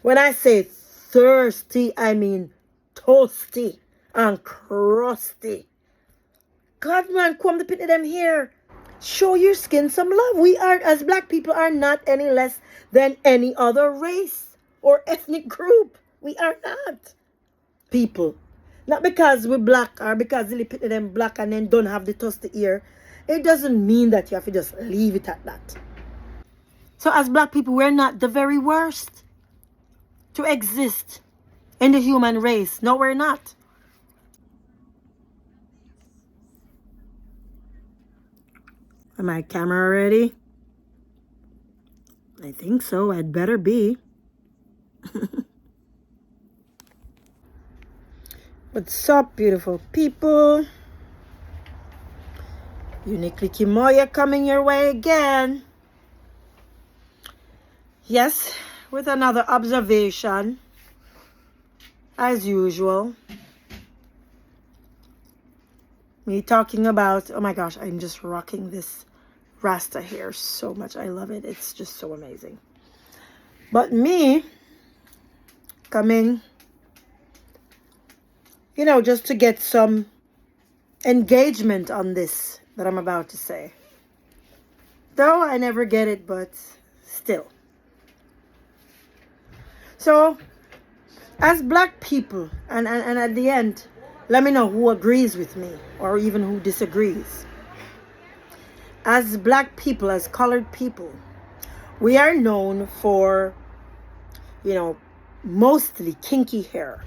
When I say thirsty, I mean toasty and crusty. God, man, come to pit of them here. Show your skin some love. We are, as black people, are not any less than any other race or ethnic group. We are not people. Not because we're black or because they put them black and then don't have the toasty ear. It doesn't mean that you have to just leave it at that. So as black people, we're not the very worst to exist in the human race. No, we're not. Am my camera ready? I think so. I'd better be. What's up, beautiful people? Uniquely Kimoya coming your way again. Yes, with another observation, as usual. Me talking about, oh my gosh, I'm just rocking this Rasta hair so much. I love it. It's just so amazing. But me coming, just to get some engagement on this that I'm about to say. Though I never get it, but still. So, as black people, and at the end, let me know who agrees with me or even who disagrees. As black people, as colored people, we are known for, mostly kinky hair.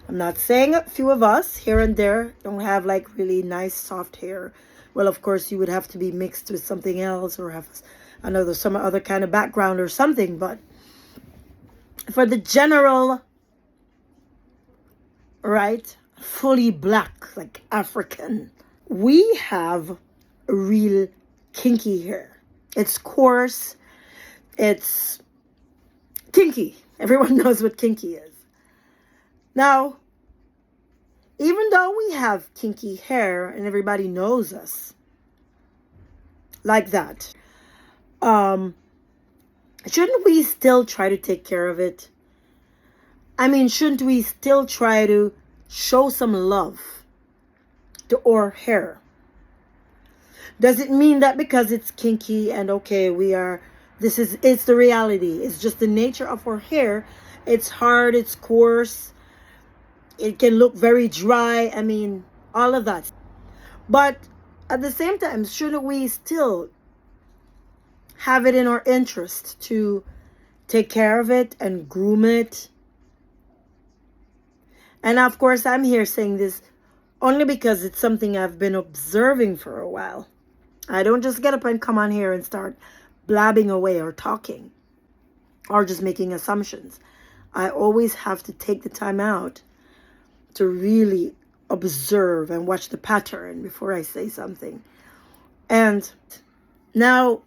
I'm not saying a few of us here and there don't have like really nice soft hair. Well, of course, you would have to be mixed with something else or have some other kind of background or something. But for the general, right, fully black, like African, we have real kinky hair. It's coarse. It's kinky. Everyone knows what kinky is. Now, even though we have kinky hair and everybody knows us like that, shouldn't we still try to take care of it? I mean, shouldn't we still try to show some love to our hair? Does it mean that because it's kinky and okay, it's the reality. It's just the nature of our hair. It's hard, it's coarse. It can look very dry. I mean, all of that. But at the same time, shouldn't we still have it in our interest to take care of it and groom it? And of course, I'm here saying this only because it's something I've been observing for a while. I don't just get up and come on here and start blabbing away or talking or just making assumptions. I always have to take the time out to really observe and watch the pattern before I say something. And now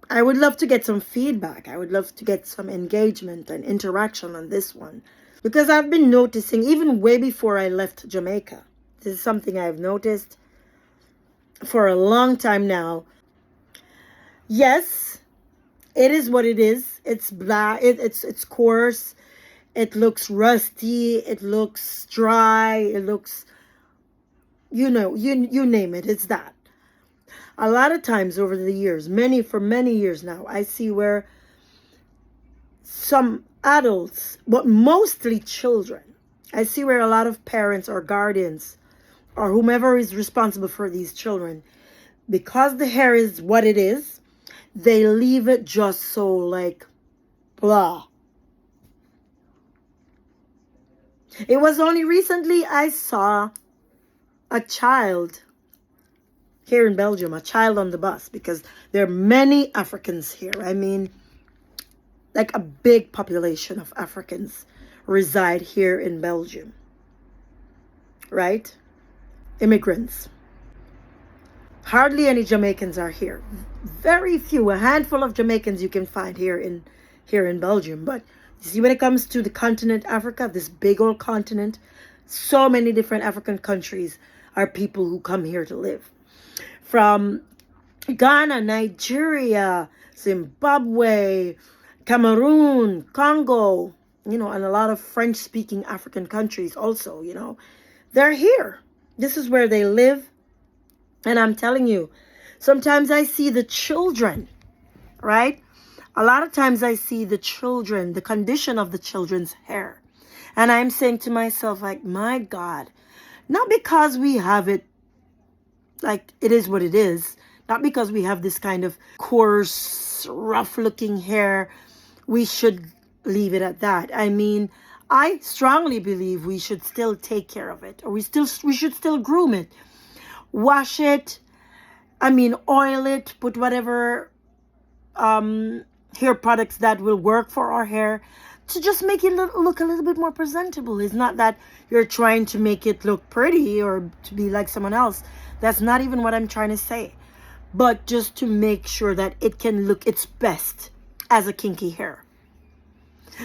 I would love to get some feedback. I would love to get some engagement and interaction on this one. Because I've been noticing, even way before I left Jamaica, this is something I've noticed for a long time now. Yes, it is what it is. It's black. It's coarse. It looks rusty. It looks dry. It looks, you name it. It's that. A lot of times over the years, for many years now, I see where some adults, but mostly children, I see where a lot of parents or guardians or whomever is responsible for these children, because the hair is what it is, they leave it just so like blah. It was only recently I saw a child here in Belgium, a child on the bus, because there are many Africans here. I mean, like a big population of Africans reside here in Belgium, right? Immigrants. Hardly any Jamaicans are here. Very few, a handful of Jamaicans you can find here in Belgium. But you see, when it comes to the continent Africa, this big old continent, so many different African countries are people who come here to live. From Ghana, Nigeria, Zimbabwe, Cameroon, Congo, and a lot of French-speaking African countries also, they're here. This is where they live. And I'm telling you, sometimes I see the children, right? A lot of times I see the children, the condition of the children's hair. And I'm saying to myself, like, my God, not because we have it, like it is what it is, not because we have this kind of coarse, rough-looking hair, we should leave it at that. I mean, I strongly believe we should still take care of it, or we should still groom it, wash it, oil it, put whatever hair products that will work for our hair to just make it look a little bit more presentable. It's not that you're trying to make it look pretty or to be like someone else. That's not even what I'm trying to say. But just to make sure that it can look its best as a kinky hair.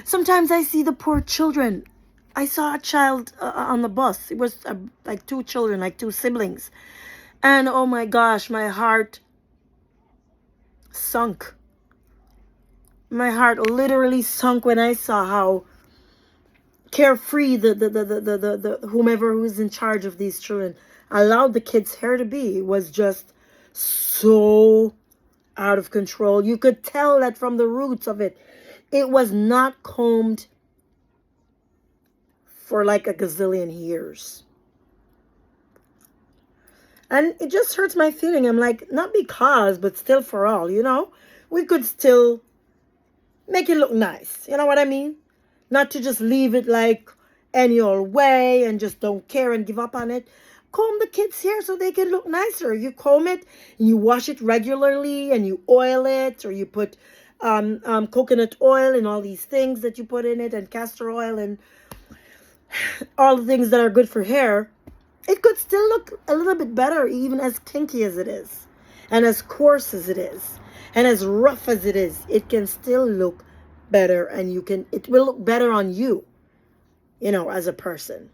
Sometimes I see the poor children. I saw a child on the bus. It was like two children, like two siblings. And oh my gosh, my heart sunk. My heart literally sunk when I saw how carefree the whomever who's in charge of these children allowed the kids' hair to be. It was just so out of control. You could tell that from the roots of it. It was not combed for like a gazillion years. And it just hurts my feeling. I'm like, not because, but still for all, we could still make it look nice. You know what I mean? Not to just leave it like any old way and just don't care and give up on it. Comb the kids' hair so they can look nicer. You comb it, and you wash it regularly, and you oil it, or you put coconut oil and all these things that you put in it, and castor oil, and all the things that are good for hair. It could still look a little bit better, even as kinky as it is, and as coarse as it is, and as rough as it is. It can still look better, and it will look better on you, as a person.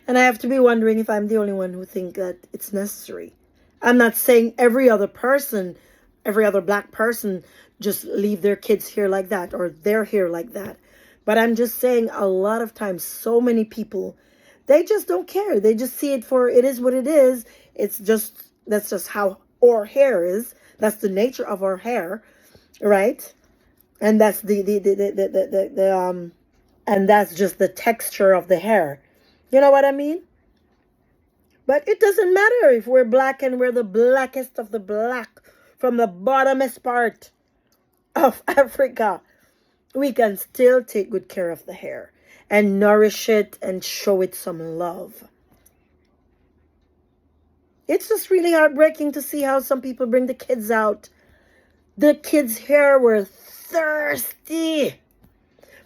And I have to be wondering if I'm the only one who think that it's necessary. I'm not saying every other black person just leave their kids' hair like that or their hair like that. But I'm just saying a lot of times so many people, they just don't care. They just see it for it is what it is. That's just how our hair is. That's the nature of our hair, right? And that's and that's just the texture of the hair. You know what I mean? But it doesn't matter if we're black and we're the blackest of the black from the bottomest part of Africa. We can still take good care of the hair and nourish it and show it some love. It's just really heartbreaking to see how some people bring the kids out. The kids' hair were thirsty.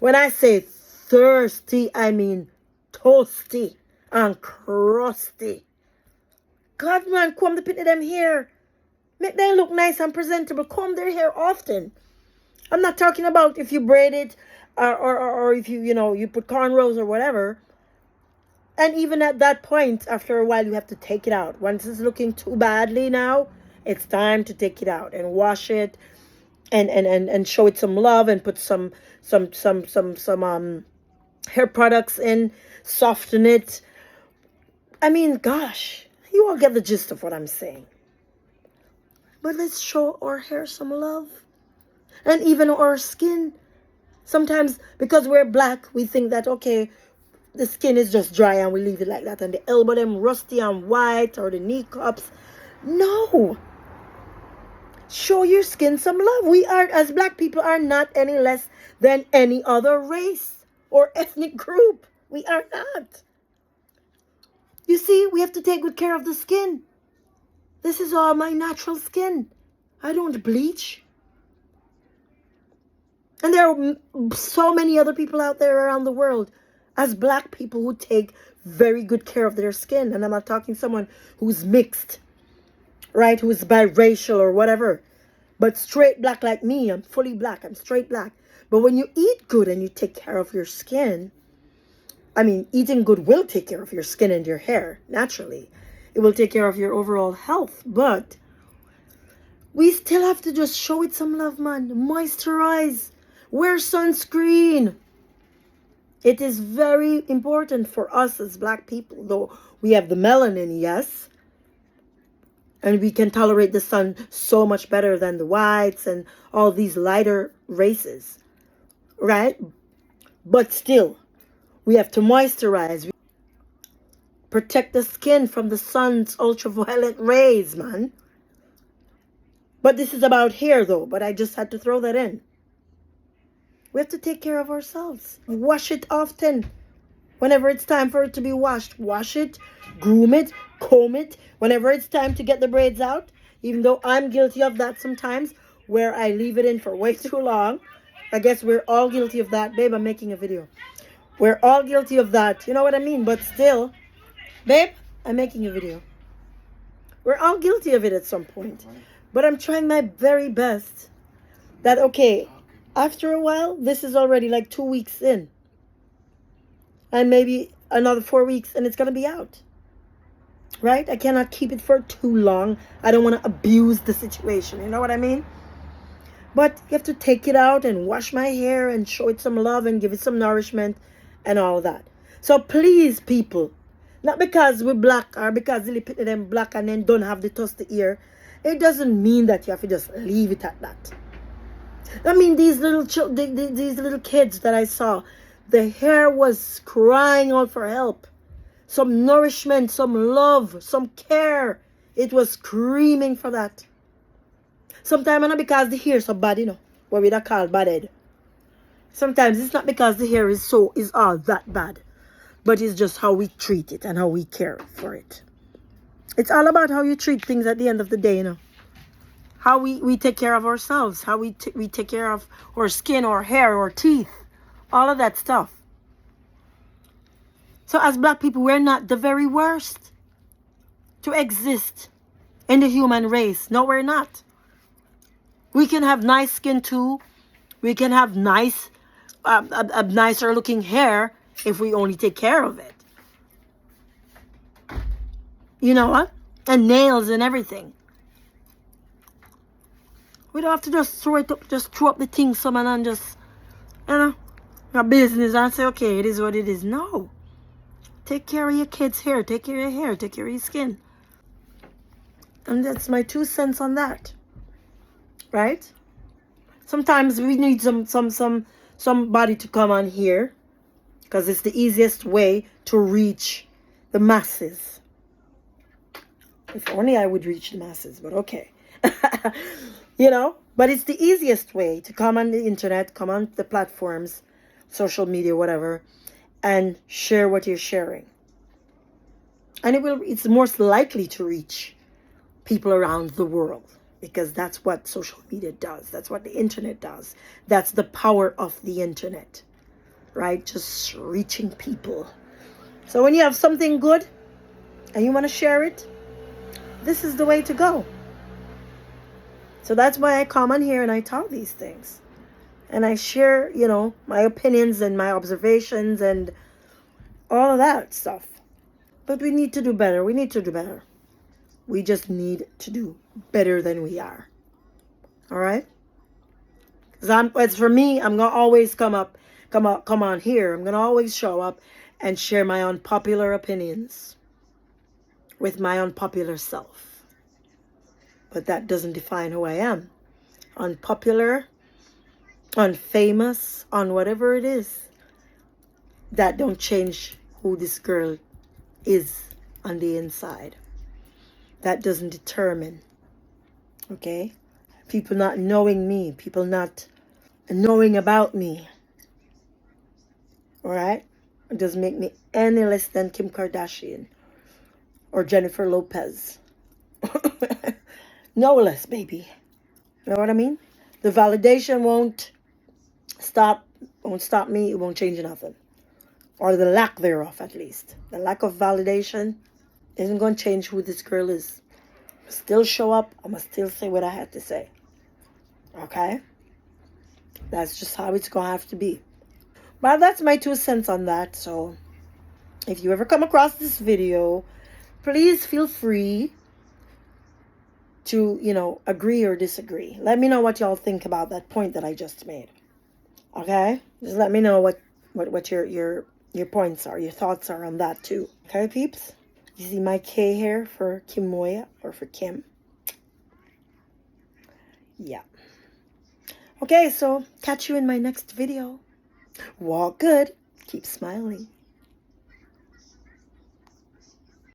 When I say thirsty, I mean toasty and crusty. God, man, comb the pit of them hair. Make them look nice and presentable. Comb their hair often. I'm not talking about if you braid it or if you put cornrows or whatever. And even at that point, after a while, you have to take it out. Once it's looking too badly now, it's time to take it out and wash it and show it some love and put some hair products in, soften it. I mean, gosh, you all get the gist of what I'm saying. But let's show our hair some love. And even our skin. Sometimes, because we're black, we think that, okay, the skin is just dry and we leave it like that. And the elbow them rusty and white, or the knee cups. No. Show your skin some love. We are, as black people, are not any less than any other race or ethnic group. We are not. You see, we have to take good care of the skin. This is all my natural skin. I don't bleach. And there are so many other people out there around the world as black people who take very good care of their skin. And I'm not talking someone who's mixed, right? Who's biracial or whatever. But straight black like me, I'm fully black. I'm straight black. But when you eat good and you take care of your skin, eating good will take care of your skin and your hair, naturally. It will take care of your overall health. But We still have to just show it some love, man. Moisturize. Wear sunscreen. It is very important for us as black people, though we have the melanin, yes. And we can tolerate the sun so much better than the whites and all these lighter races, right? But still, we have to moisturize. Protect the skin from the sun's ultraviolet rays, man. But this is about hair, though. But I just had to throw that in. We have to take care of ourselves. Wash it often. Whenever it's time for it to be washed, wash it, groom it, comb it. Whenever it's time to get the braids out, even though I'm guilty of that sometimes, where I leave it in for way too long. I guess we're all guilty of that. Babe, I'm making a video. We're all guilty of that. You know what I mean? But still, babe, I'm making a video. We're all guilty of it at some point. But I'm trying my very best that, okay, after a while, this is already like 2 weeks in. And maybe another 4 weeks and it's going to be out. Right? I cannot keep it for too long. I don't want to abuse the situation. You know what I mean? But you have to take it out and wash my hair and show it some love and give it some nourishment and all of that. So please, people, not because we're black or because them black and then don't have the toast to ear, it doesn't mean that you have to just leave it at that. I mean, these little these little kids that I saw, the hair was crying out for help. Some nourishment, some love, some care. It was screaming for that. Sometimes not because the hair is so bad, you know, what we da call bad head. Sometimes it's not because the hair is all that bad, but it's just how we treat it and how we care for it. It's all about how you treat things at the end of the day, you know. How we take care of ourselves, how we take care of our skin, our hair, our teeth, all of that stuff. So as black people, we're not the very worst to exist in the human race. No, we're not. We can have nice skin too. We can have nice, a nicer looking hair if we only take care of it. You know what? And nails and everything. We don't have to just throw it up, just throw up the thing someone and just, you know, your business and say, okay, it is what it is. No. Take care of your kids' hair. Take care of your hair. Take care of your skin. And that's my 2 cents on that. Right? Sometimes we need somebody to come on here because it's the easiest way to reach the masses. If only I would reach the masses, but okay. You know, but it's the easiest way to come on the internet, come on the platforms, social media, whatever, and share what you're sharing. And it's most likely to reach people around the world because that's what social media does. That's what the internet does. That's the power of the internet, right? Just reaching people. So when you have something good and you want to share it, this is the way to go. So that's why I come on here and I talk these things. And I share, you know, my opinions and my observations and all of that stuff. But we need to do better. We need to do better. We just need to do better than we are. All right? Because as for me, I'm going to always come on here. I'm going to always show up and share my unpopular opinions with my unpopular self. But that doesn't define who I am. Unpopular, unfamous, on whatever it is. That don't change who this girl is on the inside. That doesn't determine. Okay? People not knowing me. People not knowing about me. Alright? It doesn't make me any less than Kim Kardashian. Or Jennifer Lopez. No less, baby. You know what I mean? The validation won't stop me. It won't change nothing. Or the lack thereof, at least. The lack of validation isn't going to change who this girl is. I'm still show up. I'm going to still say what I had to say. Okay? That's just how it's going to have to be. But that's my 2 cents on that. So, if you ever come across this video, please feel free to, you know, agree or disagree. Let me know what y'all think about that point that I just made. Okay? Just let me know what your points are, your thoughts are on that too. Okay, peeps? You see my K here for Kimoya or for Kim? Yeah. Okay, so catch you in my next video. Walk good. Keep smiling.